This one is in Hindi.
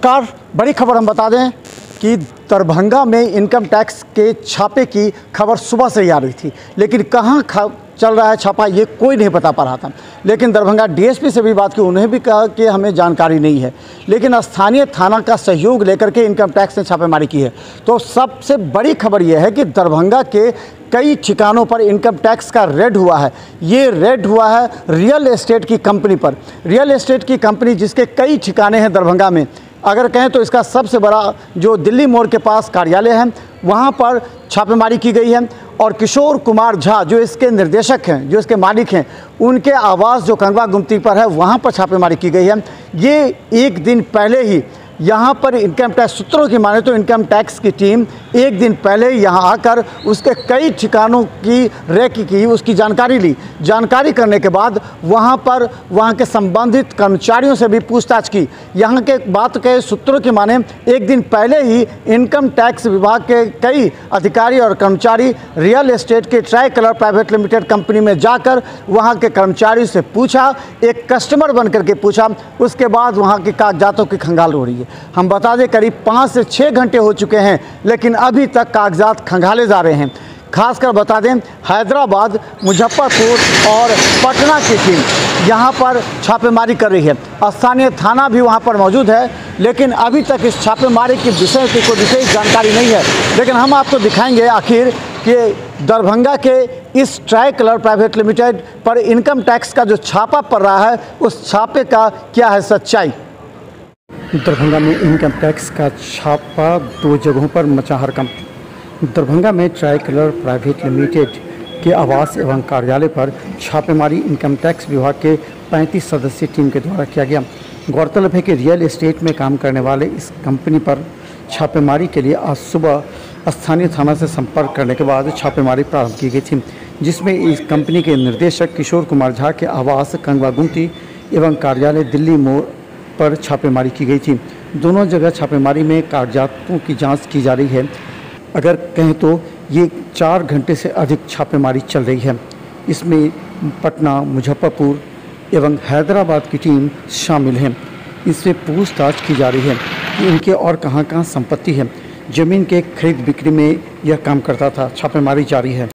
नमस्कार। बड़ी खबर हम बता दें कि दरभंगा में इनकम टैक्स के छापे की खबर सुबह से ही आ रही थी, लेकिन कहाँ चल रहा है छापा ये कोई नहीं बता पा रहा था। लेकिन दरभंगा डीएसपी से भी बात की, उन्हें भी कहा कि हमें जानकारी नहीं है, लेकिन स्थानीय थाना का सहयोग लेकर के इनकम टैक्स ने छापेमारी की है। तो सबसे बड़ी खबर यह है कि दरभंगा के कई ठिकानों पर इनकम टैक्स का रेड हुआ है। ये रेड हुआ है रियल एस्टेट की कंपनी पर। रियल एस्टेट की कंपनी जिसके कई ठिकाने हैं दरभंगा में। अगर कहें तो इसका सबसे बड़ा जो दिल्ली मोड़ के पास कार्यालय है, वहाँ पर छापेमारी की गई है। और किशोर कुमार झा जो इसके निर्देशक हैं, जो इसके मालिक हैं, उनके आवास जो कंगवा गुमती पर है, वहाँ पर छापेमारी की गई है। ये एक दिन पहले ही यहाँ पर इनकम टैक्स सूत्रों की माने तो इनकम टैक्स की टीम एक दिन पहले ही यहाँ आकर उसके कई ठिकानों की रेकी की, उसकी जानकारी ली। जानकारी करने के बाद वहाँ के संबंधित कर्मचारियों से भी पूछताछ की। यहाँ के बात के सूत्रों की माने एक दिन पहले ही इनकम टैक्स विभाग के कई अधिकारी और कर्मचारी रियल एस्टेट के try colour private limited company में जाकर वहाँ के कर्मचारी से पूछा, एक कस्टमर बन करके पूछा। उसके बाद वहाँ के कागजातों की खंगाल हो रही है। हम बता दें करीब 5 से 6 घंटे हो चुके हैं, लेकिन अभी तक कागजात खंगाले जा रहे हैं। खासकर बता दें हैदराबाद, मुजफ्फरपुर और पटना की टीम यहाँ पर छापेमारी कर रही है। स्थानीय थाना भी वहाँ पर मौजूद है, लेकिन अभी तक इस छापेमारी के विषय की कोई विशेष जानकारी नहीं है। लेकिन हम आपको दिखाएंगे आखिर कि दरभंगा के इस ट्राई कलर प्राइवेट लिमिटेड पर इनकम टैक्स का जो छापा पड़ रहा है, उस छापे का क्या है सच्चाई। दरभंगा में इनकम टैक्स का छापा 2 जगहों पर मचा हड़कंप। दरभंगा में ट्राई कलर प्राइवेट लिमिटेड के आवास एवं कार्यालय पर छापेमारी इनकम टैक्स विभाग के 35 सदस्यीय टीम के द्वारा किया गया। गौरतलब है कि रियल एस्टेट में काम करने वाले इस कंपनी पर छापेमारी के लिए आज सुबह स्थानीय थाना से संपर्क करने के बाद छापेमारी प्रारंभ की गई थी, जिसमें इस कंपनी के निर्देशक किशोर कुमार झा के आवास कंगवा गुमती एवं कार्यालय दिल्ली मोड़ पर छापेमारी की गई थी। दोनों जगह छापेमारी में कागजातों की जांच की जा रही है। अगर कहें तो ये 4 घंटे से अधिक छापेमारी चल रही है। इसमें पटना, मुजफ्फरपुर एवं हैदराबाद की टीम शामिल है। इससे पूछताछ की जा रही है कि इनके और कहां-कहां संपत्ति है। ज़मीन के खरीद बिक्री में यह काम करता था। छापेमारी जारी है।